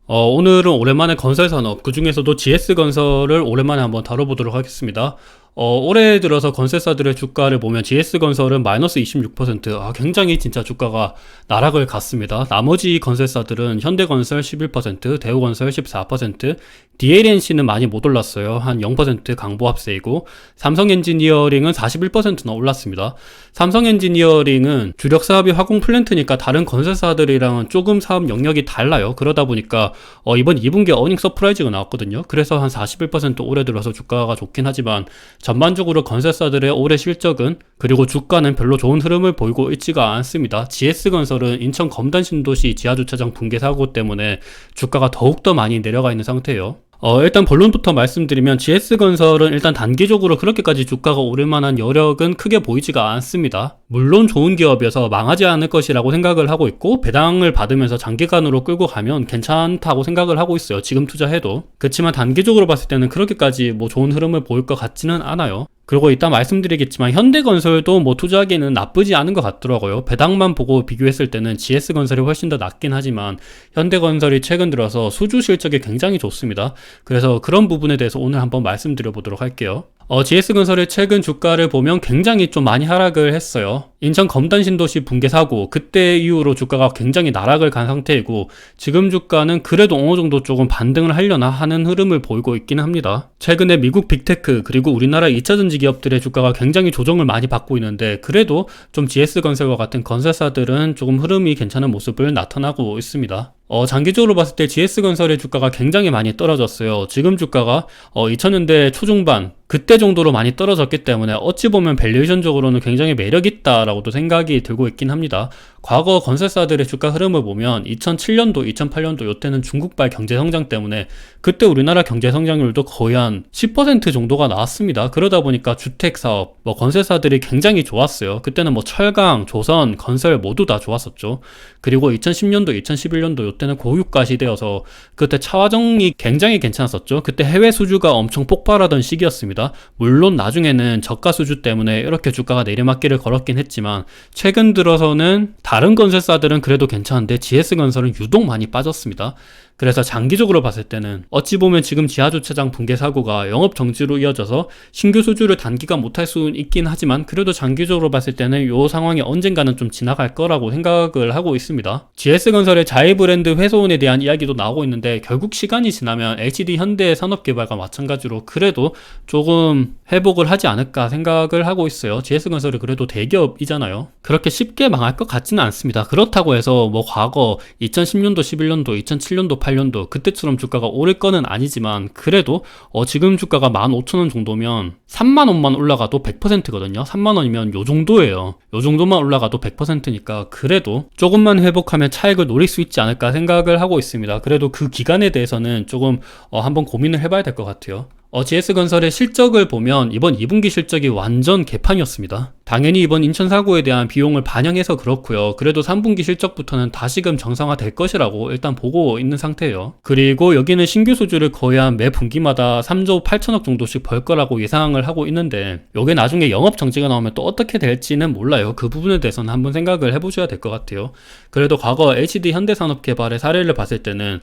오늘은 오랜만에 건설 산업, 그 중에서도 GS건설을 오랜만에 한번 다뤄보도록 하겠습니다. 올해 들어서 건설사들의 주가를 보면 GS건설은 마이너스 26%, 굉장히 진짜 주가가 나락을 갔습니다. 나머지 건설사들은 현대건설 11%, 대우건설 14%, DLNC는 많이 못 올랐어요. 한 0% 강보합세이고, 삼성엔지니어링은 41%나 올랐습니다. 삼성엔지니어링은 주력 사업이 화공 플랜트니까 다른 건설사들이랑은 조금 사업 영역이 달라요. 그러다 보니까 이번 2분기에 어닝 서프라이즈가 나왔거든요. 그래서 한 41% 올해 들어서 주가가 좋긴 하지만 전반적으로 건설사들의 올해 실적은, 그리고 주가는 별로 좋은 흐름을 보이고 있지가 않습니다. GS건설은 인천 검단 신도시 지하주차장 붕괴 사고 때문에 주가가 더욱더 많이 내려가 있는 상태예요. 일단 본론부터 말씀드리면 GS건설은 일단 단기적으로 그렇게까지 주가가 오를 만한 여력은 크게 보이지가 않습니다. 물론 좋은 기업이어서 망하지 않을 것이라고 생각을 하고 있고, 배당을 받으면서 장기간으로 끌고 가면 괜찮다고 생각을 하고 있어요. 지금 투자해도. 그렇지만 단기적으로 봤을 때는 그렇게까지 좋은 흐름을 보일 것 같지는 않아요. 그리고 이따 말씀드리겠지만 현대건설도 투자하기에는 나쁘지 않은 것 같더라고요. 배당만 보고 비교했을 때는 GS건설이 훨씬 더 낫긴 하지만 현대건설이 최근 들어서 수주 실적이 굉장히 좋습니다. 그래서 그런 부분에 대해서 오늘 한번 말씀드려 보도록 할게요. GS건설의 최근 주가를 보면 굉장히 좀 많이 하락을 했어요. 인천 검단 신도시 붕괴 사고, 그때 이후로 주가가 굉장히 나락을 간 상태이고, 지금 주가는 그래도 어느 정도 조금 반등을 하려나 하는 흐름을 보이고 있긴 합니다. 최근에 미국 빅테크 그리고 우리나라 2차전지 기업들의 주가가 굉장히 조정을 많이 받고 있는데, 그래도 좀 GS건설과 같은 건설사들은 조금 흐름이 괜찮은 모습을 나타나고 있습니다. 장기적으로 봤을 때 GS건설의 주가가 굉장히 많이 떨어졌어요. 지금 주가가 2000년대 초중반 그때 정도로 많이 떨어졌기 때문에 어찌 보면 밸류에이션적으로는 굉장히 매력있다라고도 생각이 들고 있긴 합니다. 과거 건설사들의 주가 흐름을 보면 2007년도, 2008년도 이때는 중국발 경제성장 때문에 그때 우리나라 경제성장률도 거의 한 10% 정도가 나왔습니다. 그러다 보니까 주택사업, 건설사들이 굉장히 좋았어요. 그때는 철강, 조선, 건설 모두 다 좋았었죠. 그리고 2010년도, 2011년도 이때는 고유가 시대여서 그때 차화정이 굉장히 괜찮았었죠. 그때 해외 수주가 엄청 폭발하던 시기였습니다. 물론 나중에는 저가 수주 때문에 이렇게 주가가 내리막길을 걸었긴 했지만 최근 들어서는 다른 건설사들은 그래도 괜찮은데 GS건설은 유독 많이 빠졌습니다. 그래서 장기적으로 봤을 때는 어찌 보면 지금 지하주차장 붕괴 사고가 영업 정지로 이어져서 신규 수주를 단기간 못할 수는 있긴 하지만 그래도 장기적으로 봤을 때는 이 상황이 언젠가는 좀 지나갈 거라고 생각을 하고 있습니다. GS건설의 자회 브랜드 훼손에 대한 이야기도 나오고 있는데 결국 시간이 지나면 LCD 현대산업개발과 마찬가지로 그래도 조금 회복을 하지 않을까 생각을 하고 있어요. GS건설이 그래도 대기업이잖아요. 그렇게 쉽게 망할 것 같지는 않습니다. 그렇다고 해서 과거 2010년도, 11년도, 2007년도, 8년도 그때처럼 주가가 오를 거는 아니지만 그래도 지금 주가가 15,000원 정도면 3만원만 올라가도 100%거든요. 3만원이면 요 정도예요. 요 정도만 올라가도 100%니까 그래도 조금만 회복하면 차익을 노릴 수 있지 않을까 생각을 하고 있습니다. 그래도 그 기간에 대해서는 조금 한번 고민을 해봐야 될 것 같아요. GS건설의 실적을 보면 이번 2분기 실적이 완전 개판이었습니다. 당연히 이번 인천 사고에 대한 비용을 반영해서 그렇고요. 그래도 3분기 실적부터는 다시금 정상화될 것이라고 일단 보고 있는 상태예요. 그리고 여기는 신규 수주를 거의 한 매 분기마다 3조 8천억 정도씩 벌 거라고 예상을 하고 있는데 이게 나중에 영업 정지가 나오면 또 어떻게 될지는 몰라요. 그 부분에 대해서는 한번 생각을 해보셔야 될 것 같아요. 그래도 과거 LCD 현대산업개발의 사례를 봤을 때는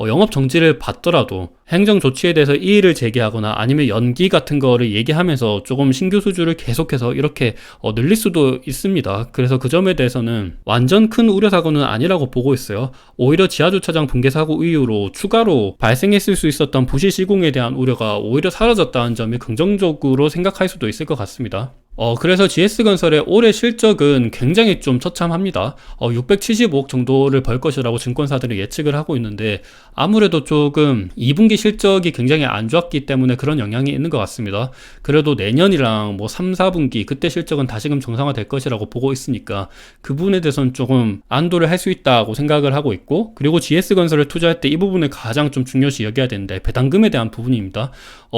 영업 정지를 받더라도 행정 조치에 대해서 이의를 제기하거나 아니면 연기 같은 거를 얘기하면서 조금 신규 수주를 계속해서 이렇게 늘릴 수도 있습니다. 그래서 그 점에 대해서는 완전 큰 우려 사고는 아니라고 보고 있어요. 오히려 지하주차장 붕괴 사고 이후로 추가로 발생했을 수 있었던 부실 시공에 대한 우려가 오히려 사라졌다는 점이 긍정적으로 생각할 수도 있을 것 같습니다. 그래서 GS건설의 올해 실적은 굉장히 좀 처참합니다. 675억 정도를 벌 것이라고 증권사들이 예측을 하고 있는데 아무래도 조금 2분기 실적이 굉장히 안 좋았기 때문에 그런 영향이 있는 것 같습니다. 그래도 내년이랑 3, 4분기 그때 실적은 다시금 정상화될 것이라고 보고 있으니까 그 부분에 대해서는 조금 안도를 할 수 있다고 생각을 하고 있고, 그리고 GS건설을 투자할 때 이 부분을 가장 좀 중요시 여겨야 되는데 배당금에 대한 부분입니다.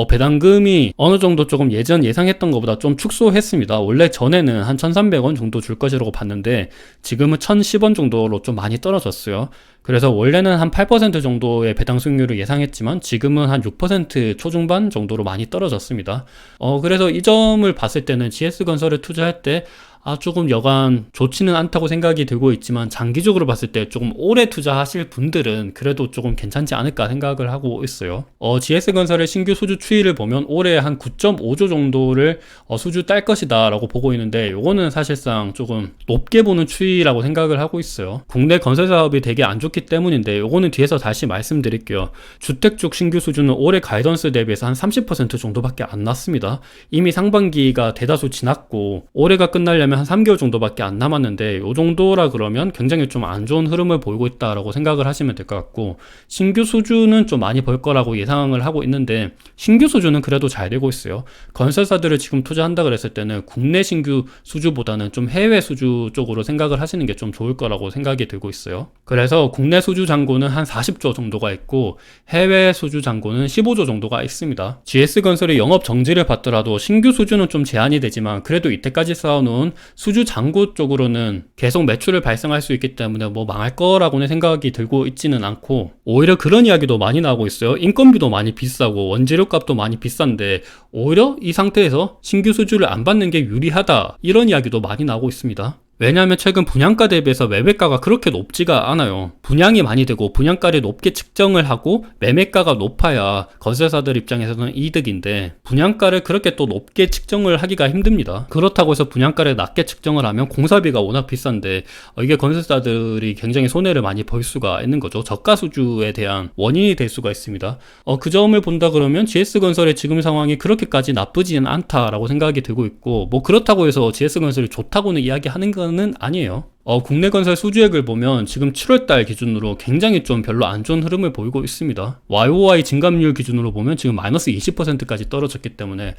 배당금이 어느 정도 조금 예전 예상했던 것보다 좀 축소했습니다. 원래 전에는 한 1,300원 정도 줄 것이라고 봤는데 지금은 1,010원 정도로 좀 많이 떨어졌어요. 그래서 원래는 한 8% 정도의 배당 수익률을 예상했지만 지금은 한 6% 초중반 정도로 많이 떨어졌습니다. 그래서 이 점을 봤을 때는 GS건설에 투자할 때 조금 여간 좋지는 않다고 생각이 들고 있지만 장기적으로 봤을 때 조금 오래 투자하실 분들은 그래도 조금 괜찮지 않을까 생각을 하고 있어요. GS건설의 신규 수주 추이를 보면 올해 한 9.5조 정도를 수주 딸 것이다 라고 보고 있는데, 요거는 사실상 조금 높게 보는 추이라고 생각을 하고 있어요. 국내 건설 사업이 되게 안 좋기 때문인데, 요거는 뒤에서 다시 말씀드릴게요. 주택 쪽 신규 수주는 올해 가이던스 대비해서 한 30% 정도밖에 안 났습니다. 이미 상반기가 대다수 지났고 올해가 끝나려면 한 3개월 정도밖에 안 남았는데, 요 정도라 그러면 굉장히 좀 안 좋은 흐름을 보이고 있다라고 생각을 하시면 될 것 같고, 신규 수주는 좀 많이 벌 거라고 예상을 하고 있는데, 신규 수주는 그래도 잘 되고 있어요. 건설사들을 지금 투자한다 그랬을 때는 국내 신규 수주보다는 좀 해외 수주 쪽으로 생각을 하시는 게 좀 좋을 거라고 생각이 들고 있어요. 그래서 국내 수주 잔고는 한 40조 정도가 있고 해외 수주 잔고는 15조 정도가 있습니다. GS건설이 영업 정지를 받더라도 신규 수주는 좀 제한이 되지만, 그래도 이때까지 쌓아놓은 수주 잔고 쪽으로는 계속 매출을 발생할 수 있기 때문에 뭐 망할 거라고는 생각이 들고 있지는 않고, 오히려 그런 이야기도 많이 나오고 있어요. 인건비도 많이 비싸고 원재료 값도 많이 비싼데 오히려 이 상태에서 신규 수주를 안 받는 게 유리하다, 이런 이야기도 많이 나오고 있습니다. 왜냐하면 최근 분양가 대비해서 매매가가 그렇게 높지가 않아요. 분양이 많이 되고 분양가를 높게 측정을 하고 매매가가 높아야 건설사들 입장에서는 이득인데, 분양가를 그렇게 또 높게 측정을 하기가 힘듭니다. 그렇다고 해서 분양가를 낮게 측정을 하면 공사비가 워낙 비싼데 이게 건설사들이 굉장히 손해를 많이 볼 수가 있는 거죠. 저가 수주에 대한 원인이 될 수가 있습니다. 그 점을 본다 그러면 GS건설의 지금 상황이 그렇게까지 나쁘지는 않다라고 생각이 들고 있고, 뭐 그렇다고 해서 GS건설이 좋다고는 이야기하는 건 는 아니에요. 국내 건설 수주액을 보면 지금 7월달 기준으로 굉장히 좀 별로 안 좋은 흐름을 보이고 있습니다. YOY 증감률 기준으로 보면 지금 마이너스 20%까지 떨어졌기 때문에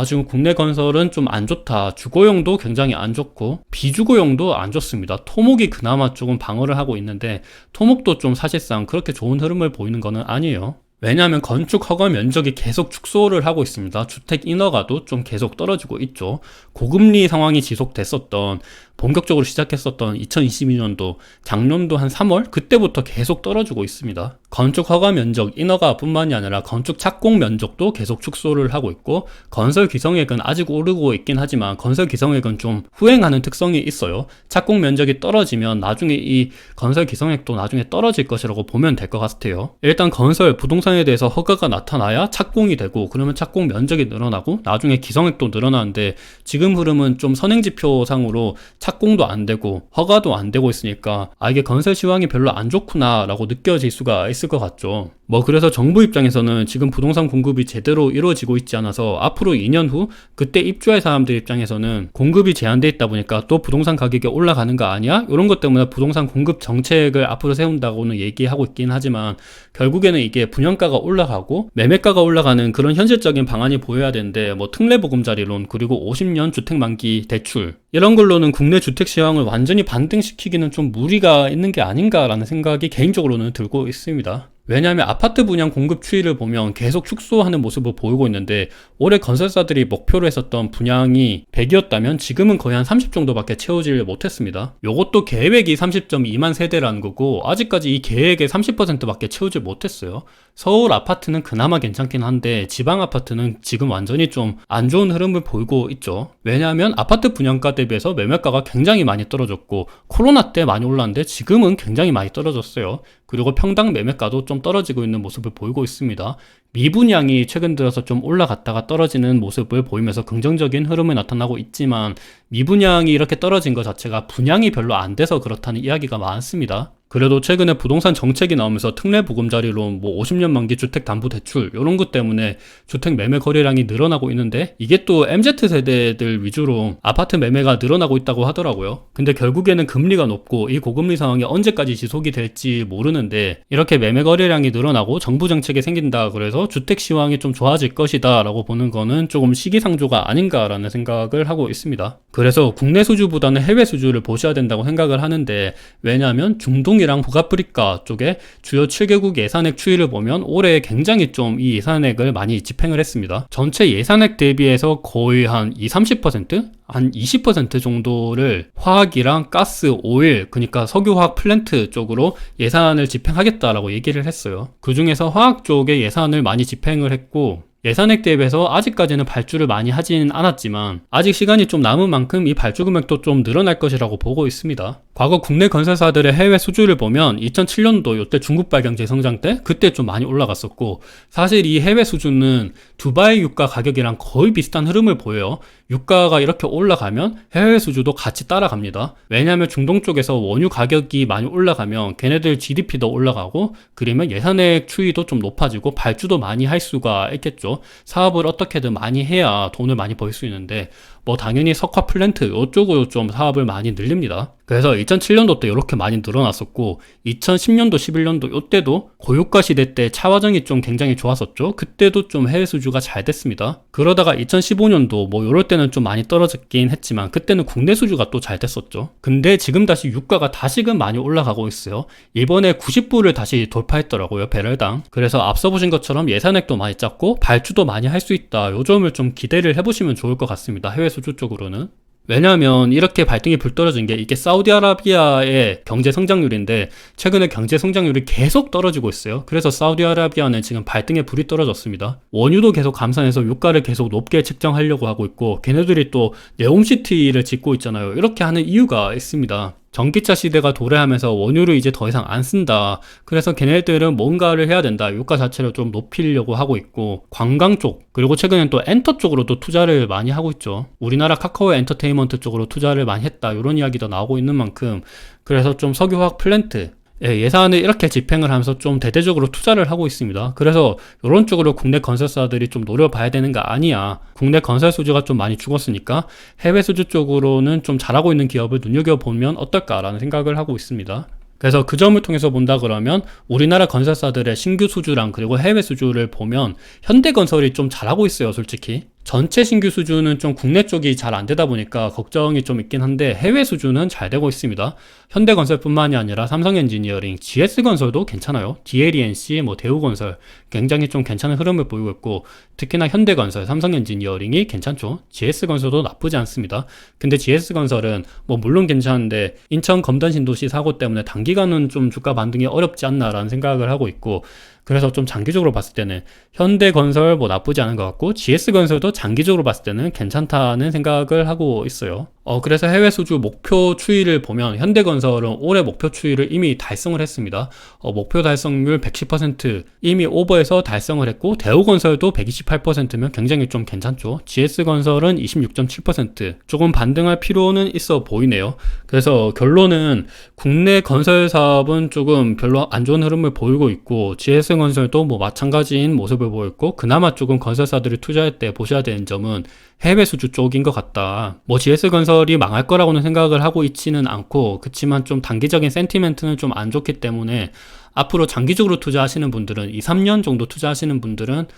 지금 국내 건설은 좀 안 좋다. 주거용도 굉장히 안 좋고 비주거용도 안 좋습니다. 토목이 그나마 조금 방어를 하고 있는데, 토목도 좀 사실상 그렇게 좋은 흐름을 보이는 거는 아니에요. 왜냐하면 건축 허가 면적이 계속 축소를 하고 있습니다. 주택 인허가도 좀 계속 떨어지고 있죠. 고금리 상황이 지속됐었던, 본격적으로 시작했었던 2022년도 작년도 한 3월 그때부터 계속 떨어지고 있습니다. 건축 허가 면적 인허가 뿐만이 아니라 건축 착공 면적도 계속 축소를 하고 있고, 건설 기성액은 아직 오르고 있긴 하지만 건설 기성액은 좀 후행하는 특성이 있어요. 착공 면적이 떨어지면 나중에 이 건설 기성액도 나중에 떨어질 것이라고 보면 될 것 같아요. 일단 건설 부동산에 대해서 허가가 나타나야 착공이 되고, 그러면 착공 면적이 늘어나고 나중에 기성액도 늘어나는데, 지금 흐름은 좀 선행지표상으로 착공도 안 되고 허가도 안 되고 있으니까 이게 건설 시황이 별로 안 좋구나 라고 느껴질 수가 있을 것 같죠. 그래서 정부 입장에서는 지금 부동산 공급이 제대로 이루어지고 있지 않아서 앞으로 2년 후 그때 입주할 사람들 입장에서는 공급이 제한돼 있다 보니까 또 부동산 가격이 올라가는 거 아니야? 이런 것 때문에 부동산 공급 정책을 앞으로 세운다고는 얘기하고 있긴 하지만, 결국에는 이게 분양가가 올라가고 매매가가 올라가는 그런 현실적인 방안이 보여야 되는데, 특례보금자리론 그리고 50년 주택 만기 대출 이런 걸로는 국내 주택 시황을 완전히 반등시키기는 좀 무리가 있는 게 아닌가라는 생각이 개인적으로는 들고 있습니다. 왜냐하면 아파트 분양 공급 추이를 보면 계속 축소하는 모습을 보이고 있는데, 올해 건설사들이 목표로 했었던 분양이 100이었다면 지금은 거의 한 30 정도밖에 채우질 못했습니다. 요것도 계획이 30.2만 세대라는 거고 아직까지 이 계획의 30%밖에 채우질 못했어요. 서울 아파트는 그나마 괜찮긴 한데 지방 아파트는 지금 완전히 좀 안 좋은 흐름을 보이고 있죠. 왜냐하면 아파트 분양가 대비해서 매매가가 굉장히 많이 떨어졌고, 코로나 때 많이 올랐는데 지금은 굉장히 많이 떨어졌어요. 그리고 평당 매매가도 좀 떨어지고 있는 모습을 보이고 있습니다. 미분양이 최근 들어서 좀 올라갔다가 떨어지는 모습을 보이면서 긍정적인 흐름이 나타나고 있지만, 미분양이 이렇게 떨어진 것 자체가 분양이 별로 안 돼서 그렇다는 이야기가 많습니다. 그래도 최근에 부동산 정책이 나오면서 특례보금자리론, 50년 만기 주택담보대출 이런 것 때문에 주택 매매 거래량이 늘어나고 있는데, 이게 또 MZ세대들 위주로 아파트 매매가 늘어나고 있다고 하더라고요. 근데 결국에는 금리가 높고 이 고금리 상황이 언제까지 지속이 될지 모르는데, 이렇게 매매 거래량이 늘어나고 정부 정책이 생긴다 그래서 주택 시황이 좀 좋아질 것이다 라고 보는 거는 조금 시기상조가 아닌가라는 생각을 하고 있습니다. 그래서 국내 수주보다는 해외 수주를 보셔야 된다고 생각을 하는데, 왜냐하면 중동이랑 북아프리카 쪽에 주요 7개국 예산액 추이를 보면 올해 굉장히 좀 이 예산액을 많이 집행을 했습니다. 전체 예산액 대비해서 거의 한 20-30%? 한 20% 정도를 화학이랑 가스, 오일, 그러니까 석유화학 플랜트 쪽으로 예산을 집행하겠다라고 얘기를 했어요. 그 중에서 화학 쪽에 예산을 많이 집행을 했고, 예산액 대비해서 아직까지는 발주를 많이 하진 않았지만 아직 시간이 좀 남은 만큼 이 발주 금액도 좀 늘어날 것이라고 보고 있습니다. 과거 국내 건설사들의 해외 수주를 보면 2007년도 이때 중국 발경 재성장 때 그때 좀 많이 올라갔었고, 사실 이 해외 수주는 두바이 유가 가격이랑 거의 비슷한 흐름을 보여요. 유가가 이렇게 올라가면 해외 수주도 같이 따라갑니다. 왜냐하면 중동 쪽에서 원유 가격이 많이 올라가면 걔네들 GDP도 올라가고, 그러면 예산액 추이도 좀 높아지고 발주도 많이 할 수가 있겠죠. 사업을 어떻게든 많이 해야 돈을 많이 벌 수 있는데, 뭐 당연히 석화 플랜트 이쪽으로 좀 사업을 많이 늘립니다. 그래서 2007년도 때 이렇게 많이 늘어났었고, 2010년도 11년도 이때도 고유가 시대 때 차화정이 좀 굉장히 좋았었죠. 그때도 좀 해외 수주가 잘 됐습니다. 그러다가 2015년도 뭐 이럴 때는 좀 많이 떨어졌긴 했지만 그때는 국내 수주가 또 잘 됐었죠. 근데 지금 다시 유가가 다시금 많이 올라가고 있어요. 이번에 90불을 다시 돌파했더라고요, 배럴당. 그래서 앞서 보신 것처럼 예산액도 많이 작고 발주도 많이 할 수 있다, 요 점을 좀 기대를 해보시면 좋을 것 같습니다, 해외 수주 쪽으로는. 왜냐하면 이렇게 발등에 불 떨어진 게 이게 사우디아라비아의 경제 성장률인데 최근에 경제 성장률이 계속 떨어지고 있어요. 그래서 사우디아라비아는 지금 발등에 불이 떨어졌습니다. 원유도 계속 감산해서 유가를 계속 높게 책정하려고 하고 있고, 걔네들이 또 네옴시티를 짓고 있잖아요. 이렇게 하는 이유가 있습니다. 전기차 시대가 도래하면서 원유를 이제 더 이상 안 쓴다. 그래서 걔네들은 뭔가를 해야 된다. 유가 자체를 좀 높이려고 하고 있고, 관광 쪽, 그리고 최근엔 또 엔터 쪽으로도 투자를 많이 하고 있죠. 우리나라 카카오 엔터테인먼트 쪽으로 투자를 많이 했다, 이런 이야기도 나오고 있는 만큼, 그래서 좀 석유화학 플랜트, 예산을 이렇게 집행을 하면서 좀 대대적으로 투자를 하고 있습니다. 그래서 이런 쪽으로 국내 건설사들이 좀 노려봐야 되는 거 아니야. 국내 건설 수주가 좀 많이 죽었으니까 해외 수주 쪽으로는 좀 잘하고 있는 기업을 눈여겨보면 어떨까라는 생각을 하고 있습니다. 그래서 그 점을 통해서 본다 그러면 우리나라 건설사들의 신규 수주랑 그리고 해외 수주를 보면 현대건설이 좀 잘하고 있어요, 솔직히. 전체 신규 수주는 좀 국내 쪽이 잘 안 되다 보니까 걱정이 좀 있긴 한데 해외 수주는 잘 되고 있습니다. 현대건설뿐만이 아니라 삼성엔지니어링, GS건설도 괜찮아요. DLENC, 뭐 대우건설 굉장히 좀 괜찮은 흐름을 보이고 있고, 특히나 현대건설, 삼성엔지니어링이 괜찮죠. GS건설도 나쁘지 않습니다. 근데 GS건설은 뭐 물론 괜찮은데 인천 검단 신도시 사고 때문에 단기간은 좀 주가 반등이 어렵지 않나라는 생각을 하고 있고, 그래서 좀 장기적으로 봤을 때는 현대건설 뭐 나쁘지 않은 것 같고, GS건설도 장기적으로 봤을 때는 괜찮다는 생각을 하고 있어요. 그래서 해외 수주 목표 추이를 보면 현대건설은 올해 목표 추이를 이미 달성을 했습니다. 목표 달성률 110% 이미 오버해서 달성을 했고, 대우건설도 128%면 굉장히 좀 괜찮죠. GS건설은 26.7%, 조금 반등할 필요는 있어 보이네요. 그래서 결론은 국내 건설 사업은 조금 별로 안 좋은 흐름을 보이고 있고, GS건설도 뭐 마찬가지인 모습을 보였고, 그나마 조금 건설사들이 투자할 때 보셔야 되는 점은 해외 수주 쪽인 것 같다. 뭐 GS건설이 망할 거라고는 생각을 하고 있지는 않고, 그치만 좀 단기적인 센티멘트는 좀 안 좋기 때문에 앞으로 장기적으로 투자하시는 분들은 2, 3년 정도 투자하시는 분들은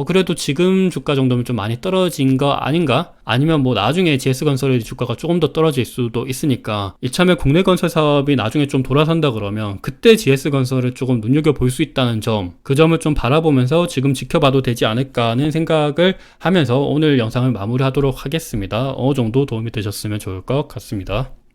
그래도 지금 주가 정도면 좀 많이 떨어진 거 아닌가? 아니면 뭐 나중에 GS건설의 주가가 조금 더 떨어질 수도 있으니까 이참에 국내 건설 사업이 나중에 좀 돌아선다 그러면 그때 GS건설을 조금 눈여겨볼 수 있다는 점, 그 점을 좀 바라보면서 지금 지켜봐도 되지 않을까 하는 생각을 하면서 오늘 영상을 마무리하도록 하겠습니다. 어느 정도 도움이 되셨으면 좋을 것 같습니다.